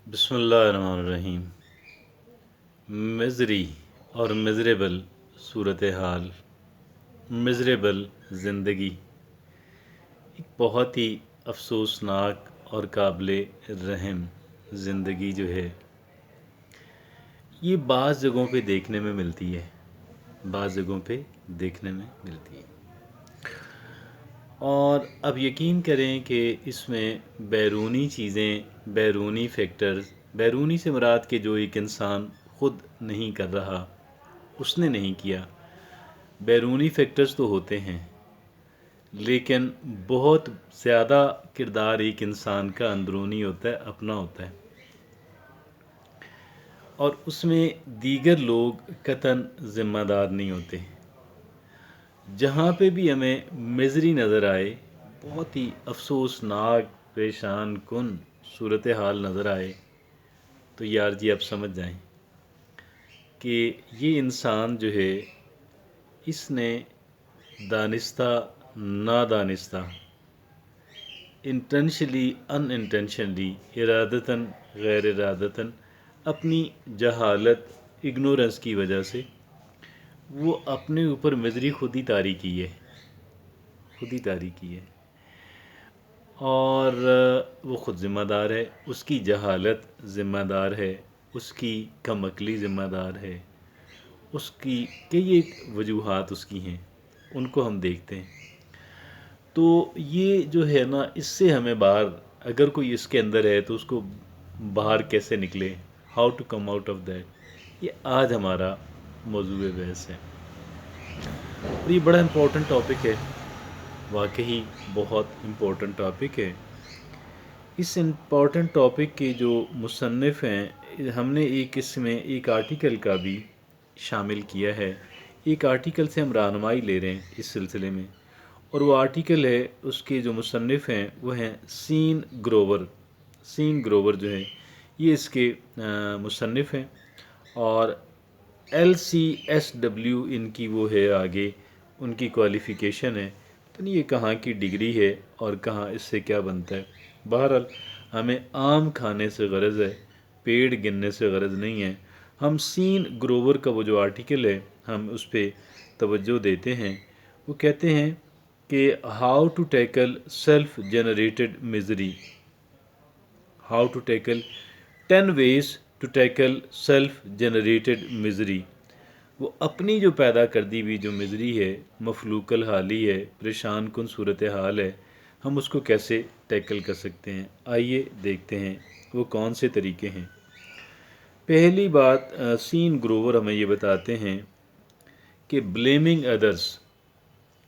بسم اللہ الرحمن الرحیم۔ مزری اور مزریبل صورتحال، مزریبل زندگی ایک بہت ہی افسوسناک اور قابل رحم زندگی جو ہے یہ بعض جگہوں پہ دیکھنے میں ملتی ہے، بعض جگہوں پہ دیکھنے میں ملتی ہے۔ اور اب یقین کریں کہ اس میں بیرونی چیزیں، بیرونی فیکٹرز، بیرونی سے مراد کہ جو ایک انسان خود نہیں کر رہا، اس نے نہیں کیا، بیرونی فیکٹرز تو ہوتے ہیں، لیکن بہت زیادہ کردار ایک انسان کا اندرونی ہوتا ہے، اپنا ہوتا ہے، اور اس میں دیگر لوگ قطعاً ذمہ دار نہیں ہوتے۔ جہاں پہ بھی ہمیں مزری نظر آئے، بہت ہی افسوسناک پریشان کن صورتحال نظر آئے، تو یار جی آپ سمجھ جائیں کہ یہ انسان جو ہے اس نے دانستہ نادانستہ، انٹینشنلی ان انٹینشنلی، ارادتاً غیر ارادتاً، اپنی جہالت، اگنورنس کی وجہ سے وہ اپنے اوپر مزری خود ہی طاری کی ہے، خود ہی طاری کی ہے، اور وہ خود ذمہ دار ہے، اس کی جہالت ذمہ دار ہے، اس کی کم عقلی ذمہ دار ہے، اس کی کئی ایک وجوہات اس کی ہیں، ان کو ہم دیکھتے ہیں۔ تو یہ جو ہے نا، اس سے ہمیں باہر، اگر کوئی اس کے اندر ہے تو اس کو باہر کیسے نکلے، how to come out of that, یہ آج ہمارا موضوع بحث ہے۔ اور یہ بڑا امپورٹنٹ ٹاپک ہے، واقعی بہت امپورٹنٹ ٹاپک ہے۔ اس امپورٹنٹ ٹاپک کے جو مصنف ہیں، ہم نے ایک اس میں ایک آرٹیکل کا بھی شامل کیا ہے، ایک آرٹیکل سے ہم رہنمائی لے رہے ہیں اس سلسلے میں، اور وہ آرٹیکل ہے، اس کے جو مصنف ہیں وہ ہیں سین گروور۔ سین گروور جو ہے یہ اس کے مصنف ہیں، اور LCSW ان کی وہ ہے آگے، ان کی کوالیفیکیشن ہے، تو نہیں یہ کہاں کی ڈگری ہے اور کہاں اس سے کیا بنتا ہے۔ بہرحال ہمیں آم کھانے سے غرض ہے، پیڑ گننے سے غرض نہیں ہے۔ ہم سین گروور کا وہ جو آرٹیکل ہے ہم اس پہ توجہ دیتے ہیں۔ وہ کہتے ہیں کہ how to tackle self generated misery, how to tackle 10 ways to tackle self generated misery. وہ اپنی جو پیدا کر دی ہوئی جو مزری ہے، مفلوق الحالی ہے، پریشان کن صورتحال ہے، ہم اس کو کیسے ٹیکل کر سکتے ہیں۔ آئیے دیکھتے ہیں وہ کون سے طریقے ہیں۔ پہلی بات، سین گروور ہمیں یہ بتاتے ہیں کہ بلیمنگ ادرس،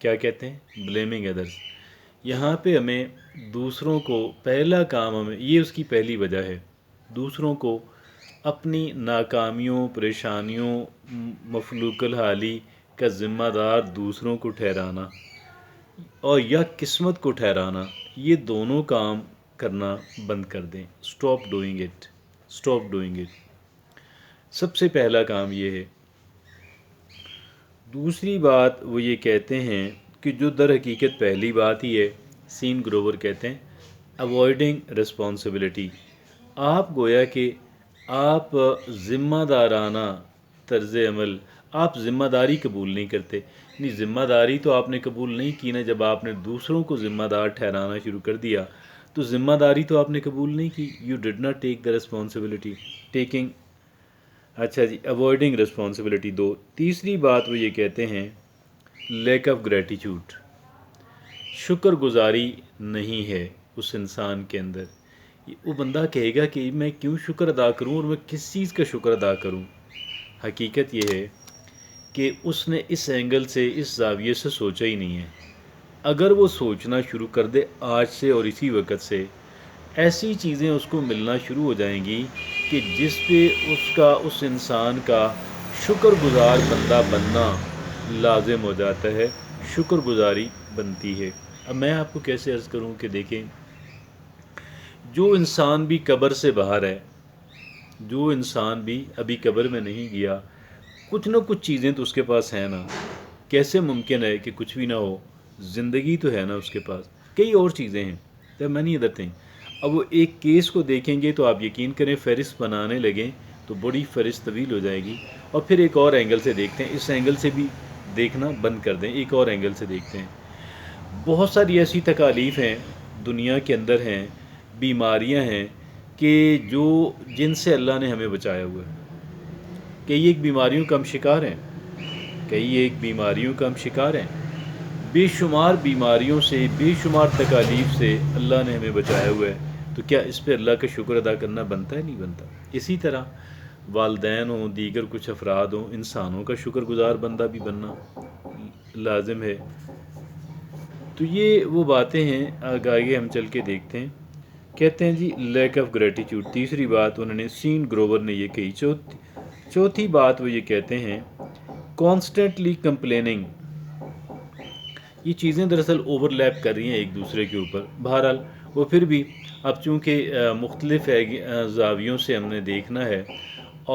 کیا کہتے ہیں؟ بلیمنگ ادرس۔ یہاں پہ ہمیں دوسروں کو، پہلا کام ہمیں، یہ اس کی پہلی وجہ ہے، دوسروں کو اپنی ناکامیوں، پریشانیوں، مفلوق الحالی کا ذمہ دار دوسروں کو ٹھہرانا اور یا قسمت کو ٹھہرانا، یہ دونوں کام کرنا بند کر دیں۔ Stop doing it, stop doing it, سب سے پہلا کام یہ ہے۔ دوسری بات وہ یہ کہتے ہیں کہ جو در حقیقت پہلی بات ہی ہے، سین گروور کہتے ہیں اوائڈنگ رسپانسبلٹی۔ آپ گویا کہ آپ ذمہ دارانہ طرز عمل، آپ ذمہ داری قبول نہیں کرتے، نہیں ذمہ داری تو آپ نے قبول نہیں کی نا، جب آپ نے دوسروں کو ذمہ دار ٹھہرانا شروع کر دیا تو ذمہ داری تو آپ نے قبول نہیں کی، you did not take the responsibility, taking, اچھا جی، اوائڈنگ رسپانسبلٹی دو۔ تیسری بات وہ یہ کہتے ہیں لیک آف گریٹیچیوڈ، شکر گزاری نہیں ہے اس انسان کے اندر۔ وہ بندہ کہے گا کہ میں کیوں شکر ادا کروں اور میں کس چیز کا شکر ادا کروں۔ حقیقت یہ ہے کہ اس نے اس اینگل سے، اس زاویے سے سوچا ہی نہیں ہے۔ اگر وہ سوچنا شروع کر دے آج سے اور اسی وقت سے، ایسی چیزیں اس کو ملنا شروع ہو جائیں گی کہ جس پہ اس انسان کا شکر گزار بندہ بننا لازم ہو جاتا ہے، شکر گزاری بنتی ہے۔ اب میں آپ کو کیسے عرض کروں کہ دیکھیں، جو انسان بھی قبر سے باہر ہے، جو انسان بھی ابھی قبر میں نہیں گیا، کچھ نہ کچھ چیزیں تو اس کے پاس ہیں نا۔ کیسے ممکن ہے کہ کچھ بھی نہ ہو؟ زندگی تو ہے نا اس کے پاس، کئی اور چیزیں ہیں، there are many other things۔ اب وہ ایک کیس کو دیکھیں گے تو آپ یقین کریں فہرست بنانے لگیں تو بڑی فہرست طویل ہو جائے گی، اور پھر ایک اور اینگل سے دیکھتے ہیں، اس اینگل سے بھی دیکھنا بند کر دیں، ایک اور اینگل سے دیکھتے ہیں۔ بہت ساری ایسی تکالیف ہیں دنیا کے اندر ہیں، بیماریاں ہیں کہ جن سے اللہ نے ہمیں بچایا ہوا ہے۔ کئی ایک بیماریوں کا ہم شکار ہیں، کئی ایک بیماریوں کا ہم شکار ہیں، بے شمار بیماریوں سے، بے شمار تکالیف سے اللہ نے ہمیں بچایا ہوا ہے، تو کیا اس پہ اللہ کا شکر ادا کرنا بنتا ہے؟ نہیں بنتا۔ اسی طرح والدین ہوں، دیگر کچھ افراد ہوں، انسانوں کا شکر گزار بندہ بھی بننا لازم ہے۔ تو یہ وہ باتیں ہیں، آگے ہم چل کے دیکھتے ہیں۔ کہتے ہیں جی لیک آف گریٹیٹیوڈ، تیسری بات انہوں نے سین گروور نے یہ کہی۔ چوتھی بات وہ یہ کہتے ہیں کانسٹنٹلی کمپلیننگ۔ یہ چیزیں دراصل اوور لیپ کر رہی ہیں ایک دوسرے کے اوپر، بہرحال وہ پھر بھی اب چونکہ مختلف زاویوں سے ہم نے دیکھنا ہے،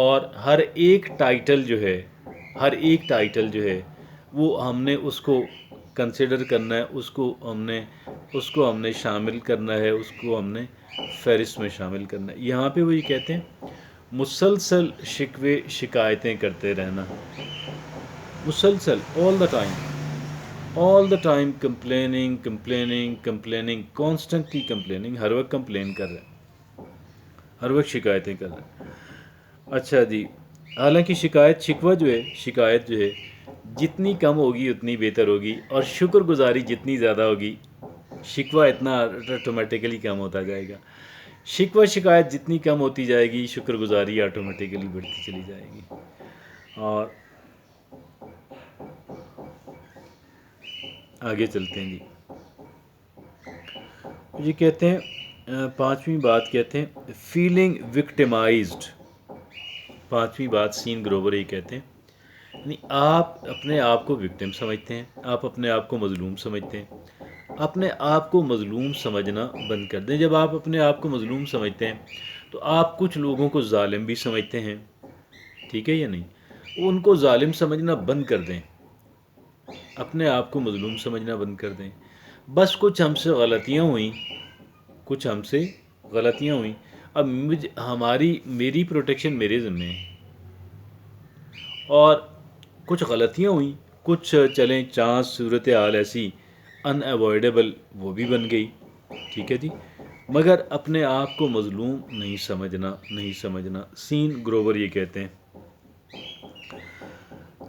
اور ہر ایک ٹائٹل جو ہے وہ ہم نے اس کو کنسیڈر کرنا ہے، اس کو ہم نے شامل کرنا ہے، اس کو ہم نے فہرست میں شامل کرنا ہے۔ یہاں پہ وہ یہ کہتے ہیں مسلسل شکوے شکایتیں کرتے رہنا، مسلسل all the time complaining constantly complaining، ہر وقت کمپلین کر رہے ہیں، ہر وقت شکایتیں کر رہے ہیں۔ اچھا جی، حالانکہ شکایت جو ہے جتنی کم ہوگی اتنی بہتر ہوگی، اور شکر گزاری جتنی زیادہ ہوگی شکوہ اتنا آٹومیٹیکلی کم ہوتا جائے گا۔ شکوہ شکایت جتنی کم ہوتی جائے گی شکر گزاری آٹومیٹیکلی بڑھتی چلی جائے گی۔ اور آگے چلتے ہیں جی، یہ کہتے ہیں پانچویں بات کہتے ہیں فیلنگ وکٹمائزڈ۔ پانچویں بات سین گروور یہ کہتے ہیں یعنی آپ اپنے آپ کو وکٹم سمجھتے ہیں، آپ اپنے آپ کو مظلوم سمجھتے ہیں۔ اپنے آپ کو مظلوم سمجھنا بند کر دیں۔ جب آپ اپنے آپ کو مظلوم سمجھتے ہیں تو آپ کچھ لوگوں کو ظالم بھی سمجھتے ہیں، ٹھیک ہے یا نہیں؟ ان کو ظالم سمجھنا بند کر دیں، اپنے آپ کو مظلوم سمجھنا بند کر دیں۔ بس کچھ ہم سے غلطیاں ہوئیں، اب میری پروٹیکشن میرے ذمہ ہے، اور کچھ غلطیاں ہوئیں، کچھ چلیں چانس صورتحال ایسی ان اوائڈیبل وہ بھی بن گئی، ٹھیک ہے جی، مگر اپنے آپ کو مظلوم نہیں سمجھنا۔ سین گروور یہ کہتے ہیں۔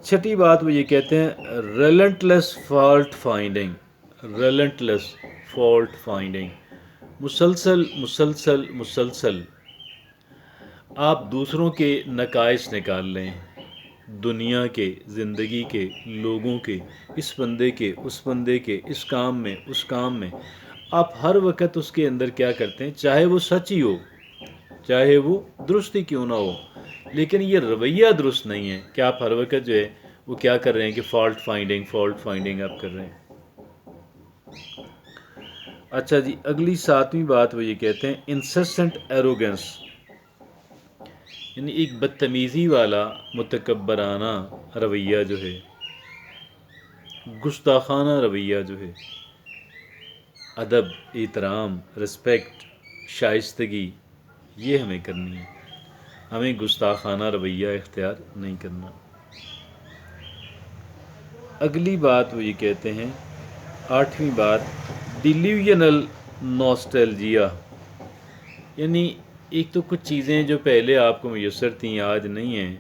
چھٹی بات وہ یہ کہتے ہیں ریلنٹلیس فالٹ فائنڈنگ، مسلسل آپ دوسروں کے نقائص نکال لیں، دنیا کے، زندگی کے، لوگوں کے، اس بندے کے، اس بندے کے، اس کام میں، اس کام میں، آپ ہر وقت اس کے اندر کیا کرتے ہیں، چاہے وہ سچ ہی ہو، چاہے وہ درست ہی کیوں نہ ہو، لیکن یہ رویہ درست نہیں ہے کہ آپ ہر وقت جو ہے وہ کیا کر رہے ہیں کہ فالٹ فائنڈنگ آپ کر رہے ہیں۔ اچھا جی، اگلی ساتویں بات وہ یہ کہتے ہیں انسسٹنٹ ایروگنس، یعنی ایک بدتمیزی والا متکبرانہ رویہ جو ہے، گستاخانہ رویہ جو ہے، ادب، احترام، رسپیکٹ، شائستگی، یہ ہمیں کرنی ہے، ہمیں گستاخانہ رویہ اختیار نہیں کرنا۔ اگلی بات وہ یہ کہتے ہیں آٹھویں بات ڈیلیوژنل نوسٹیلجیا، یعنی ایک تو کچھ چیزیں جو پہلے آپ کو میسر تھیں آج نہیں ہیں،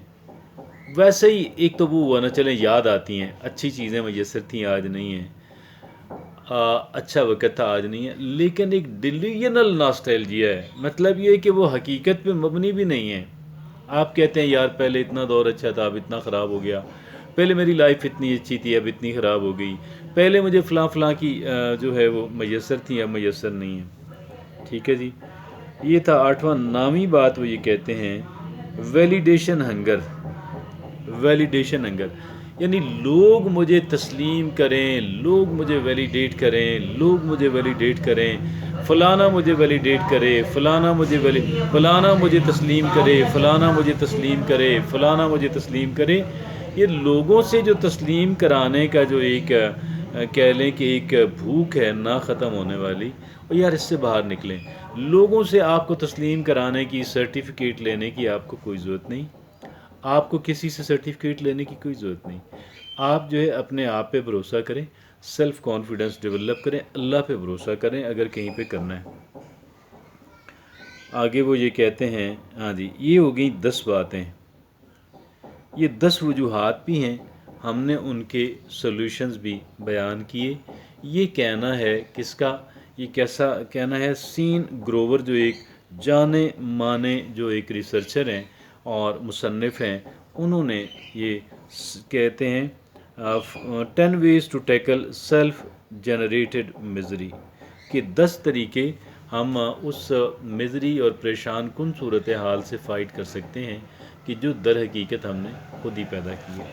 ویسے ہی ایک تو وہ ہوا نہ چلیں یاد آتی ہیں، اچھی چیزیں میسر تھیں آج نہیں ہیں، اچھا وقت تھا آج نہیں ہے، لیکن ایک ڈیلیوژنل نوسٹیلجیا ہے، مطلب یہ ہے کہ وہ حقیقت پہ مبنی بھی نہیں ہے۔ آپ کہتے ہیں یار پہلے اتنا دور اچھا تھا اب اتنا خراب ہو گیا، پہلے میری لائف اتنی اچھی تھی اب اتنی خراب ہو گئی، پہلے مجھے فلاں کی جو ہے وہ میسر تھیں اب میسر نہیں ہیں، ٹھیک ہے جی۔ یہ تھا آٹھواں۔ نویں بات وہ یہ کہتے ہیں ویلیڈیشن ہنگر، یعنی لوگ مجھے تسلیم کریں، لوگ مجھے ویلیڈیٹ کریں، فلانا مجھے ویلیڈیٹ کرے، فلانا مجھے تسلیم کرے، یہ لوگوں سے جو تسلیم کرانے کا جو ایک کہہ لیں کہ ایک بھوک ہے نہ ختم ہونے والی، اور یار اس سے باہر نکلیں۔ لوگوں سے آپ کو تسلیم کرانے کی، سرٹیفکیٹ لینے کی آپ کو کوئی ضرورت نہیں، آپ کو کسی سے سرٹیفکیٹ لینے کی کوئی ضرورت نہیں۔ آپ جو ہے اپنے آپ پہ بھروسہ کریں، سیلف کانفیڈنس ڈیولپ کریں، اللہ پہ بھروسہ کریں اگر کہیں پہ کرنا ہے۔ آگے وہ یہ کہتے ہیں، ہاں جی یہ ہو گئی 10 باتیں، یہ 10 وجوہات بھی ہیں، ہم نے ان کے سولوشنز بھی بیان کیے۔ یہ کہنا ہے کس کا؟ یہ کیسا کہنا ہے؟ سین گروور جو ایک جانے مانے جو ایک ریسرچر ہیں اور مصنف ہیں، انہوں نے یہ کہتے ہیں 10 ways to tackle self generated misery، کہ 10 طریقے ہم اس مزری اور پریشان کن صورتحال سے فائٹ کر سکتے ہیں کہ جو در حقیقت ہم نے خود ہی پیدا کی ہے۔